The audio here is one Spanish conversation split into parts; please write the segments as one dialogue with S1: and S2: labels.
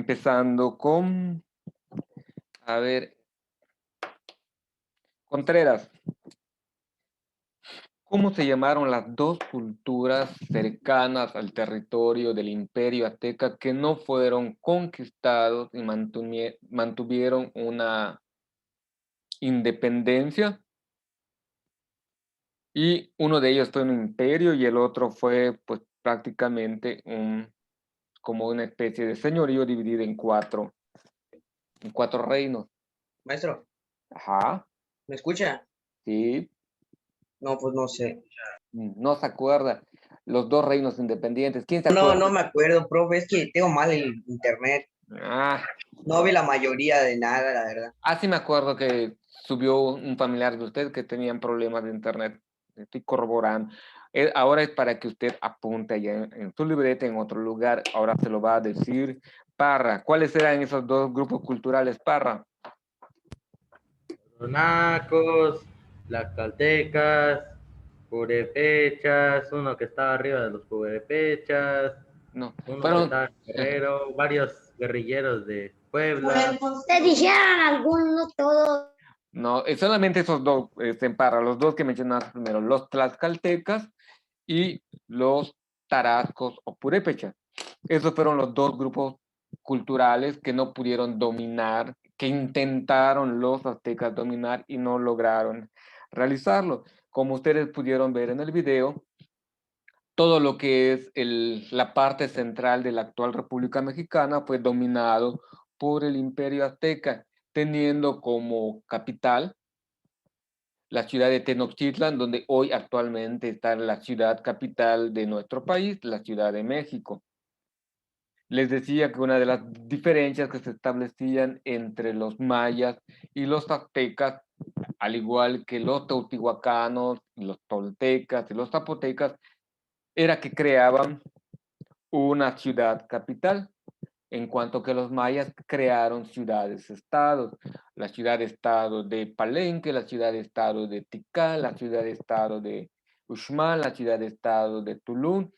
S1: Empezando con, a ver, Contreras. ¿Cómo se llamaron las dos culturas cercanas al territorio del Imperio Azteca que no fueron conquistados y mantuvieron una independencia? Y uno de ellos fue un imperio y el otro fue pues prácticamente como una especie de señorío dividido en cuatro reinos.
S2: Maestro,
S1: Ajá,
S2: ¿me escucha?
S1: sí,
S2: No, pues no sé.
S1: no se acuerda. Los dos reinos independientes, ¿quién se
S2: No,
S1: acuerda?
S2: no me acuerdo, profe, es que tengo mal el internet.
S1: Ah,
S2: No vi la mayoría de nada, la verdad.
S1: sí me acuerdo que subió un familiar de usted que tenían problemas de internet. Estoy corroborando. Ahora es para que usted apunte allá en su libreta, en otro lugar. Ahora se lo va a decir Parra. ¿Cuáles eran esos dos grupos culturales, Parra?
S3: Los nacos, las caltecas, purépechas, uno que estaba arriba de los purépechas,
S1: No,
S3: uno que
S1: fueron,
S3: estaba en Guerrero, varios guerrilleros de Puebla.
S4: Te dijeron algunos, todos.
S1: no, solamente esos dos, Parra, los dos que mencionaste primero, los tlaxcaltecas y los tarascos o purépechas. Esos fueron los dos grupos culturales que no pudieron dominar, que intentaron los aztecas dominar y no lograron realizarlo. Como ustedes pudieron ver en el video, todo lo que es la parte central de la actual República Mexicana fue dominado por el Imperio Azteca, teniendo como capital la ciudad de Tenochtitlan, donde hoy actualmente está la ciudad capital de nuestro país, la Ciudad de México. Les decía que una de las diferencias que se establecían entre los mayas y los aztecas, al igual que los teotihuacanos, los toltecas y los zapotecas, era que creaban una ciudad capital, en cuanto que los mayas crearon ciudades-estados, la ciudad-estado de Palenque, la ciudad-estado de Tikal, la ciudad-estado de Uxmal, la ciudad-estado de Tulum.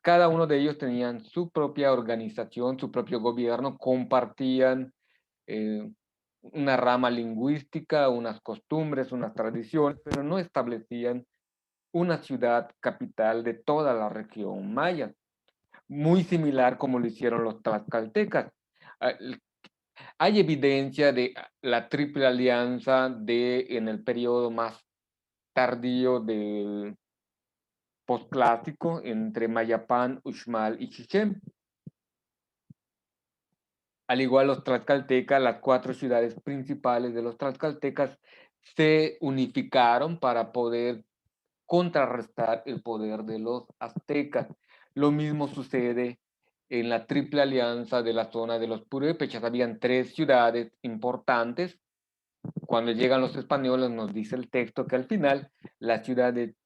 S1: Cada uno de ellos tenían su propia organización, su propio gobierno, compartían eh, una rama lingüística, unas costumbres, unas tradiciones, pero no establecían una ciudad capital de toda la región maya, muy similar como lo hicieron los tlaxcaltecas. Ah, Hay evidencia de la triple alianza en el periodo más tardío del posclásico entre Mayapán, Uxmal y Chichén. Al igual los tlaxcaltecas, las cuatro ciudades principales de los tlaxcaltecas se unificaron para poder contrarrestar el poder de los aztecas. Lo mismo sucede en la triple alianza de la zona de los purépechas. Habían tres ciudades importantes. Cuando llegan los españoles nos dice el texto que al final la ciudad de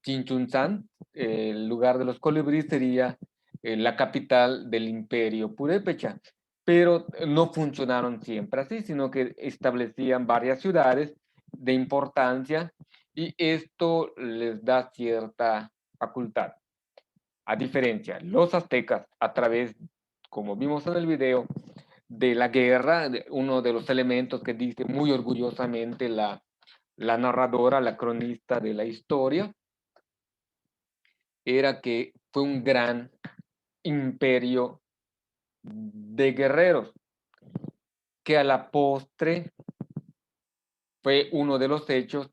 S1: Chinchunzán, el lugar de los colibríes, sería la capital del imperio purépecha. Pero no funcionaron siempre así, sino que establecían varias ciudades de importancia y esto les da cierta facultad. A diferencia, los aztecas, a través, como vimos en el video, de la guerra, uno de los elementos que dice muy orgullosamente la narradora, la cronista de la historia, era que fue un gran imperio de guerreros, que a la postre fue uno de los hechos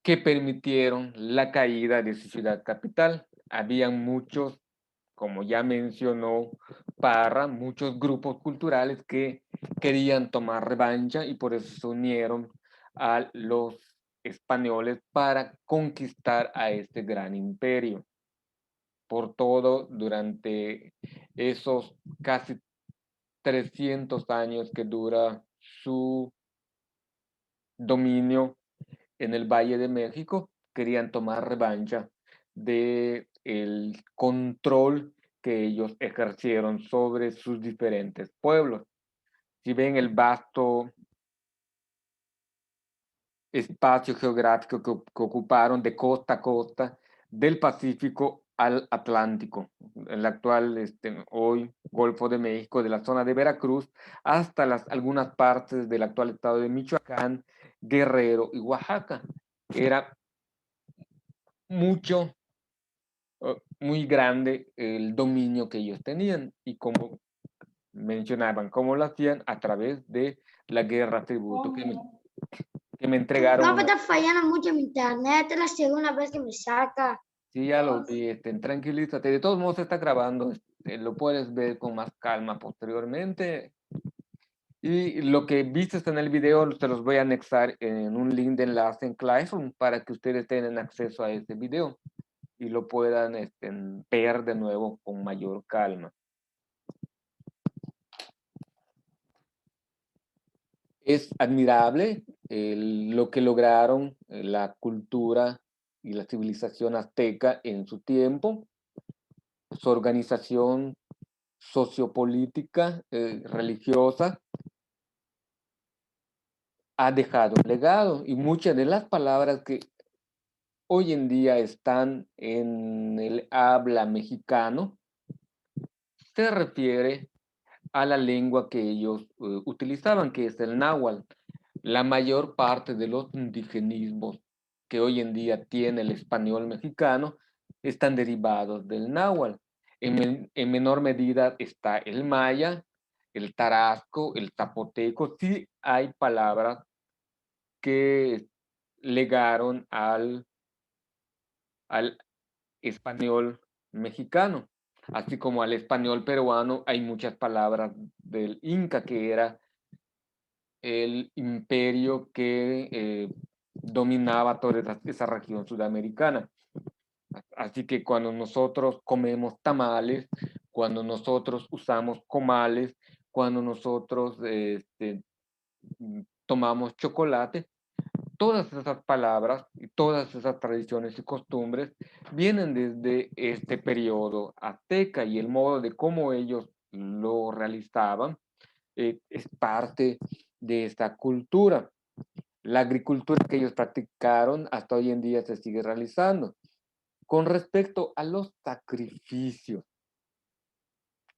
S1: que permitieron la caída de su ciudad capital. Habían muchos, como ya mencionó Parra, muchos grupos culturales que querían tomar revancha y por eso se unieron a los españoles para conquistar a este gran imperio. Por todo, durante esos casi 300 años que dura su dominio en el Valle de México, querían tomar revancha de el control que ellos ejercieron sobre sus diferentes pueblos. Si ven el vasto espacio geográfico que ocuparon de costa a costa, del Pacífico al Atlántico, el actual, hoy, Golfo de México, de la zona de Veracruz, hasta algunas partes del actual estado de Michoacán, Guerrero y Oaxaca. Era mucho, muy grande el dominio que ellos tenían y como mencionaban, cómo lo hacían a través de la guerra tributo que me entregaron.
S4: No, me está fallando mucho mi internet. Es la segunda vez que me saca.
S1: Sí, ya lo vi, tranquilízate. De todos modos, se está grabando, lo puedes ver con más calma posteriormente. Y lo que viste en el video, te los voy a anexar en un link de enlace en Classroom para que ustedes tengan acceso a ese video y lo puedan ver de nuevo con mayor calma. Es admirable lo que lograron la cultura y la civilización azteca en su tiempo, su organización sociopolítica, religiosa, ha dejado un legado y muchas de las palabras que hoy en día están en el habla mexicano se refiere a la lengua que ellos utilizaban, que es el náhuatl. La mayor parte de los indigenismos que hoy en día tiene el español mexicano están derivados del náhuatl. En menor medida está el maya, el tarasco, el zapoteco. Sí hay palabras que legaron al español mexicano, así como al español peruano hay muchas palabras del Inca, que era el imperio que dominaba toda esa región sudamericana. Así que cuando nosotros comemos tamales, cuando nosotros usamos comales, cuando nosotros tomamos chocolate, todas esas palabras y todas esas tradiciones y costumbres vienen desde este periodo azteca y el modo de cómo ellos lo realizaban es parte de esta cultura. La agricultura que ellos practicaron hasta hoy en día se sigue realizando. Con respecto a los sacrificios,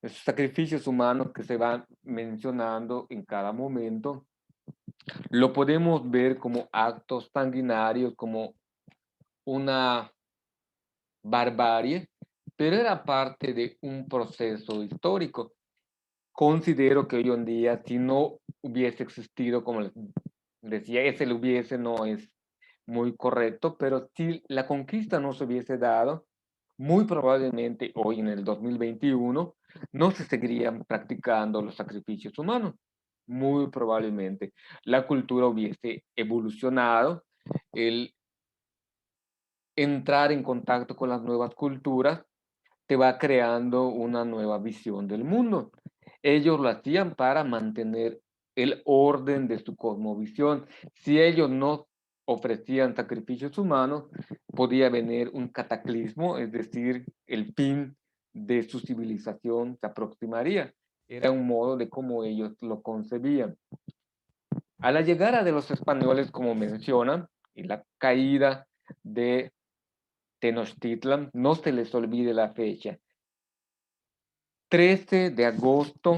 S1: esos sacrificios humanos que se van mencionando en cada momento, lo podemos ver como actos sanguinarios, como una barbarie, pero era parte de un proceso histórico. Considero que hoy en día, si no hubiese existido, como les decía, ese lo hubiese no es muy correcto, pero si la conquista no se hubiese dado, muy probablemente hoy en el 2021 no se seguirían practicando los sacrificios humanos. Muy probablemente la cultura hubiese evolucionado, el entrar en contacto con las nuevas culturas te va creando una nueva visión del mundo. Ellos lo hacían para mantener el orden de su cosmovisión. Si ellos no ofrecían sacrificios humanos, podía venir un cataclismo, es decir, el fin de su civilización se aproximaría. Era un modo de cómo ellos lo concebían. A la llegada de los españoles, como mencionan, y la caída de Tenochtitlan, no se les olvide la fecha. 13 de agosto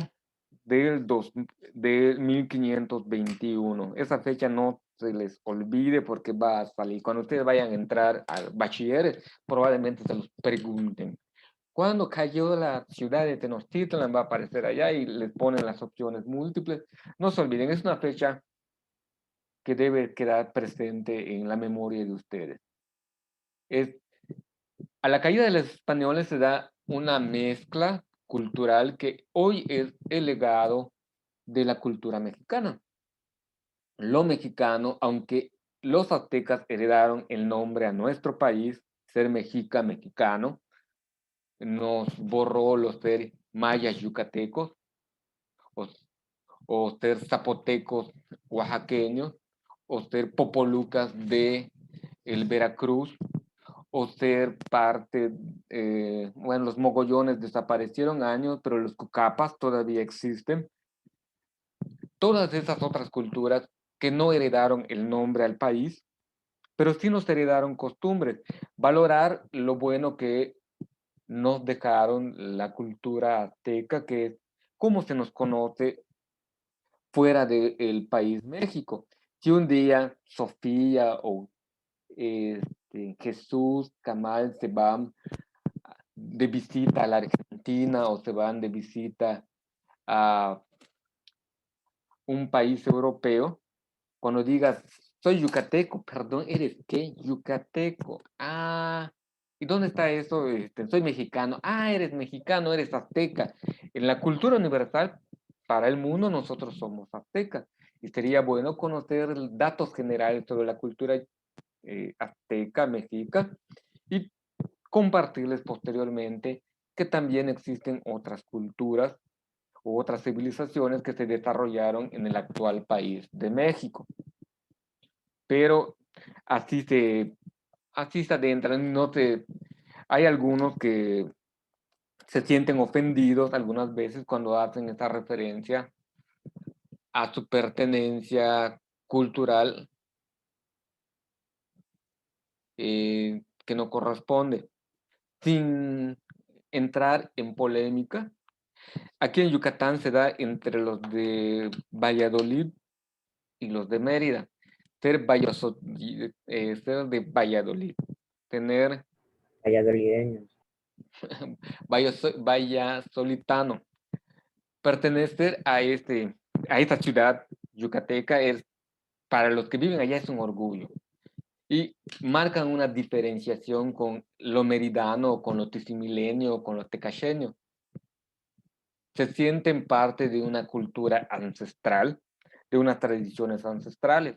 S1: de 1521. Esa fecha no se les olvide porque va a salir. Cuando ustedes vayan a entrar al bachiller, probablemente se los pregunten. ¿Cuándo cayó la ciudad de Tenochtitlan? Va a aparecer allá y les ponen las opciones múltiples. No se olviden, es una fecha que debe quedar presente en la memoria de ustedes. A la caída de los españoles se da una mezcla cultural que hoy es el legado de la cultura mexicana. Lo mexicano, aunque los aztecas heredaron el nombre a nuestro país, ser mexica, mexicano, nos borró los ser mayas yucatecos o, o ser zapotecos oaxaqueños o ser popolucas de el Veracruz o ser parte, bueno, los mogollones desaparecieron años, pero los cucapas todavía existen. Todas esas otras culturas que no heredaron el nombre al país, pero sí nos heredaron costumbres. Valorar lo bueno que nos dejaron la cultura azteca, que es como se nos conoce fuera del país México. Si un día Sofía o Jesús, Camal se van de visita a la Argentina o se van de visita a un país europeo, cuando digas, soy yucateco, perdón, ¿eres qué? Yucateco. Ah, ¿y dónde está eso? Soy mexicano. Ah, eres mexicano, eres azteca. En la cultura universal, para el mundo, nosotros somos aztecas. Y sería bueno conocer datos generales sobre la cultura azteca, mexica, y compartirles posteriormente que también existen otras culturas u otras civilizaciones que se desarrollaron en el actual país de México. Pero así se adentran, no te, hay algunos que se sienten ofendidos algunas veces cuando hacen esta referencia a su pertenencia cultural que no corresponde. Sin entrar en polémica, aquí en Yucatán se da entre los de Valladolid y los de Mérida. Ser de Valladolid, tener
S5: Valladolideños.
S1: Valladolitano, pertenecer a esta ciudad yucateca es, para los que viven allá, es un orgullo. Y marcan una diferenciación con lo meridano, con lo tisimilenio, con lo tecacheño. Se sienten parte de una cultura ancestral, de unas tradiciones ancestrales.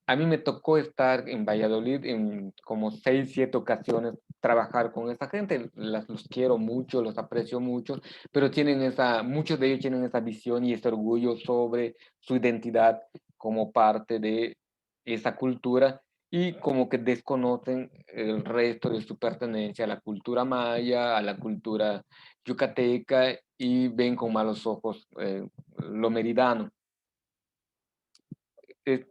S1: A mí me tocó estar en Valladolid en como 6, 7 ocasiones, trabajar con esa gente. Los quiero mucho, los aprecio mucho, pero muchos de ellos tienen esa visión y ese orgullo sobre su identidad como parte de esa cultura, y como que desconocen el resto de su pertenencia a la cultura maya, a la cultura yucateca, y ven con malos ojos lo meridano. Es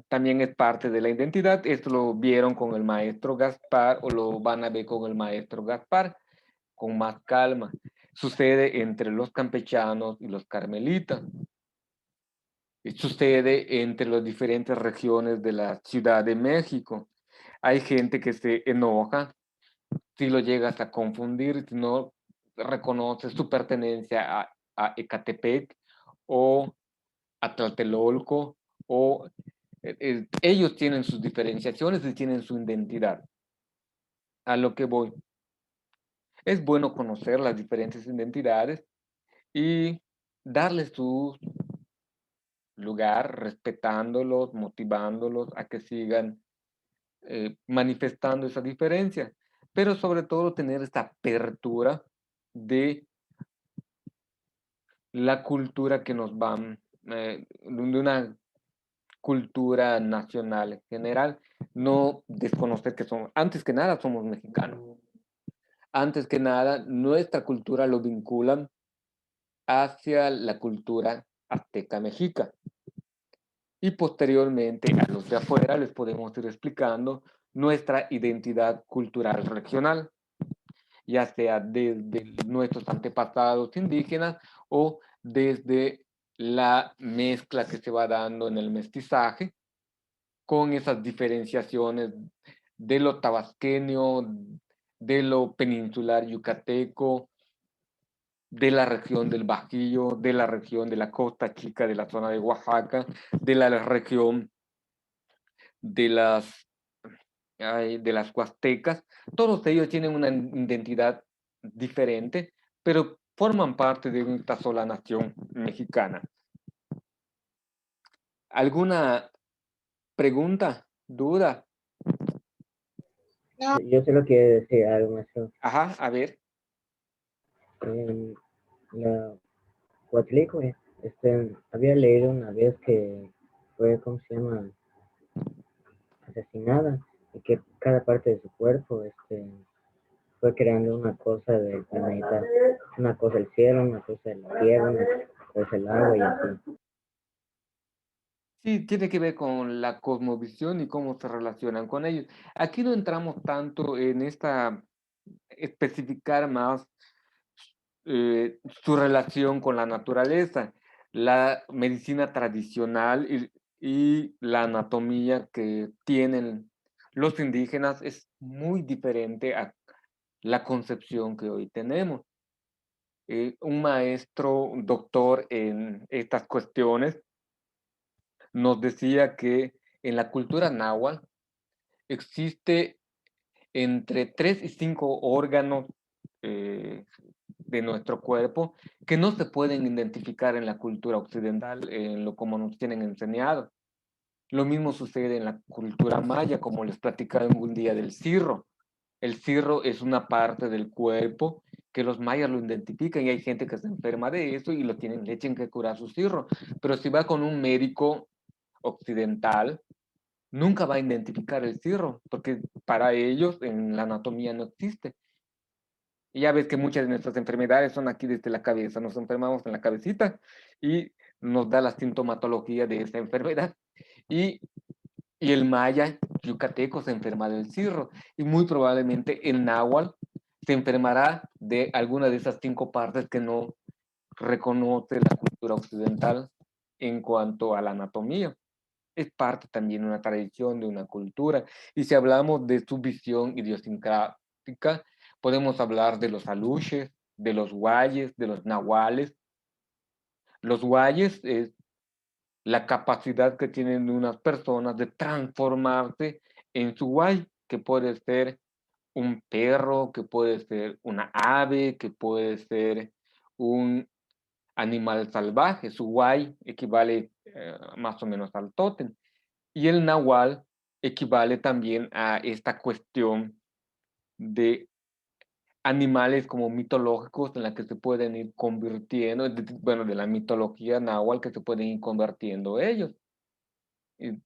S1: también es parte de la identidad. Esto lo vieron con el maestro Gaspar, o lo van a ver con el maestro Gaspar con más calma. Sucede entre los campechanos y los carmelitas. Y sucede entre las diferentes regiones de la Ciudad de México. Hay gente que se enoja si lo llegas a confundir, si no reconoces su pertenencia a Ecatepec o a Tlatelolco, o ellos tienen sus diferenciaciones y tienen su identidad. A lo que voy. Es bueno conocer las diferentes identidades y darles su lugar, respetándolos, motivándolos a que sigan manifestando esa diferencia, pero sobre todo tener esta apertura de la cultura que nos van, de una cultura nacional en general, no desconocer que somos, antes que nada, somos mexicanos. Antes que nada, nuestra cultura lo vinculan hacia la cultura azteca mexica. Y posteriormente a los de afuera les podemos ir explicando nuestra identidad cultural regional, ya sea desde nuestros antepasados indígenas o desde la mezcla que se va dando en el mestizaje, con esas diferenciaciones de lo tabasqueño, de lo peninsular yucateco, de la región del Bajío, de la región de la Costa Chica, de la zona de Oaxaca, de la región de las Huastecas. Todos ellos tienen una identidad diferente, pero forman parte de esta sola nación mexicana. ¿Alguna pregunta, duda?
S5: Yo solo quiero decir algo, maestro.
S1: Ajá, a ver.
S5: La Coatlicue, había leído una vez que fue, ¿cómo se llama? Asesinada, y que cada parte de su cuerpo, fue creando una cosa del planeta, una cosa el cielo, una cosa la tierra, una cosa el agua y así.
S1: Sí, tiene que ver con la cosmovisión y cómo se relacionan con ellos. Aquí no entramos tanto en esta especificar más su relación con la naturaleza, la medicina tradicional y la anatomía que tienen los indígenas es muy diferente a la concepción que hoy tenemos. Un maestro, un doctor en estas cuestiones, nos decía que en la cultura náhuatl existe entre 3 y 5 órganos eh, de nuestro cuerpo que no se pueden identificar en la cultura occidental, en lo como nos tienen enseñado. Lo mismo sucede en la cultura maya, como les platicaba un día del cirro. El cirro es una parte del cuerpo que los mayas lo identifican y hay gente que se enferma de eso y lo tienen, le tienen que curar su cirro. Pero si va con un médico occidental, nunca va a identificar el cirro, porque para ellos en la anatomía no existe. Y ya ves que muchas de nuestras enfermedades son aquí desde la cabeza, nos enfermamos en la cabecita y nos da la sintomatología de esa enfermedad. Y, y el maya yucateco se enferma del cirro y muy probablemente el náhuatl se enfermará de alguna de esas 5 partes que no reconoce la cultura occidental en cuanto a la anatomía. Es parte también de una tradición, de una cultura. Y si hablamos de su visión idiosincrática, podemos hablar de los aluches, de los guayes, de los nahuales. Los guayes es la capacidad que tienen unas personas de transformarse en su guay, que puede ser un perro, que puede ser una ave, que puede ser un animal salvaje. Su guay equivale más o menos al tótem. Y el nahual equivale también a esta cuestión de animales como mitológicos en la que se pueden ir convirtiendo, bueno, de la mitología náhuatl que se pueden ir convirtiendo ellos. Y,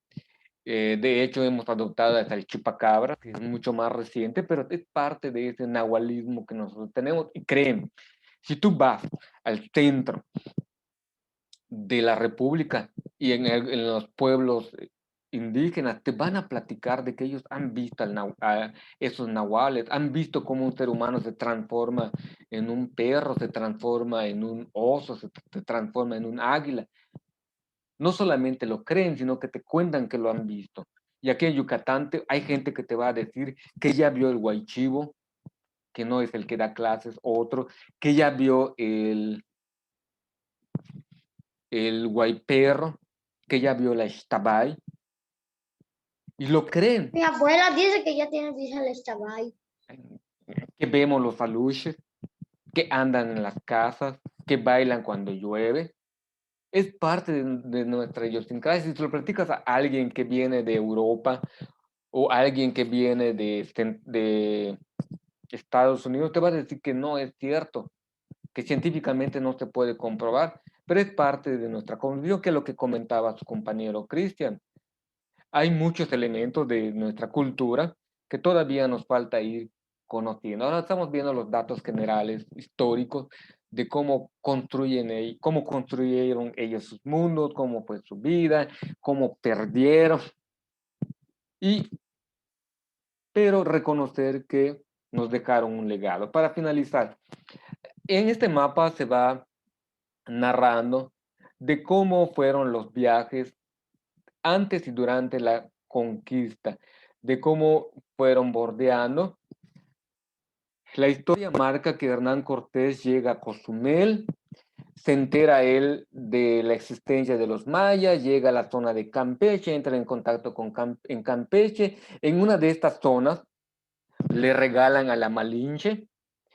S1: de hecho, hemos adoptado hasta el chupacabra, que es mucho más reciente, pero es parte de ese nahualismo que nosotros tenemos. Y créeme, si tú vas al centro de la República y en los pueblos indígenas te van a platicar de que ellos han visto a esos nahuales, han visto cómo un ser humano se transforma en un perro, se transforma en un oso, se transforma en un águila. No solamente lo creen, sino que te cuentan que lo han visto. Y aquí en Yucatán hay gente que te va a decir que ya vio el huaychivo, que no es el que da clases, otro, que ya vio el guayperro, que ya vio la Ixtabay, y lo creen,
S4: Mi abuela dice que ya tiene visa el Estabay.
S1: que vemos los aluches, que andan en las casas, que bailan cuando llueve. Es parte de nuestra idiosincrasia. Si se lo platicas a alguien que viene de Europa o alguien que viene de Estados Unidos, te va a decir que no es cierto, que científicamente no se puede comprobar, pero es parte de nuestra convicción, que es lo que comentaba su compañero Cristian. Hay muchos elementos de nuestra cultura que todavía nos falta ir conociendo. Ahora estamos viendo los datos generales históricos de cómo construyeron ellos sus mundos, cómo fue su vida, cómo perdieron, y, pero reconocer que nos dejaron un legado. Para finalizar, en este mapa se va narrando de cómo fueron los viajes antes y durante la conquista, de cómo fueron bordeando. La historia marca que Hernán Cortés llega a Cozumel, se entera él de la existencia de los mayas, llega a la zona de Campeche, entra en contacto en Campeche. En una de estas zonas le regalan a la Malinche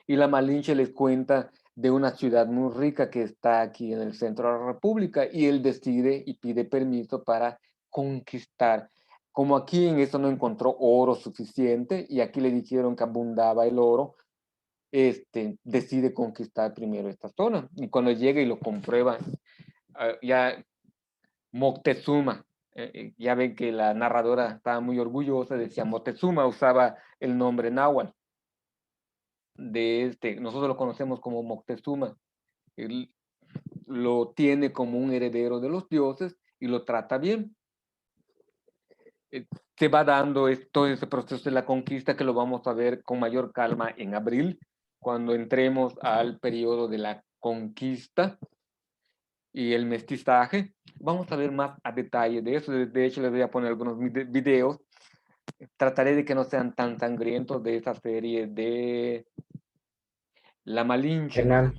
S1: y la Malinche les cuenta de una ciudad muy rica que está aquí en el centro de la República y él decide y pide permiso para conquistar. Como aquí en esto no encontró oro suficiente y aquí le dijeron que abundaba el oro, decide conquistar primero esta zona. Y cuando llega y lo comprueba, ya Moctezuma, ya ven que la narradora estaba muy orgullosa, decía Moctezuma, usaba el nombre náhuatl nosotros lo conocemos como Moctezuma. Él lo tiene como un heredero de los dioses y lo trata bien. Se va dando todo ese proceso de la conquista que lo vamos a ver con mayor calma en abril, cuando entremos al periodo de la conquista y el mestizaje. Vamos a ver más a detalle de eso. De hecho, les voy a poner algunos videos. Trataré de que no sean tan sangrientos de esa serie de La Malinche.
S5: Hernán,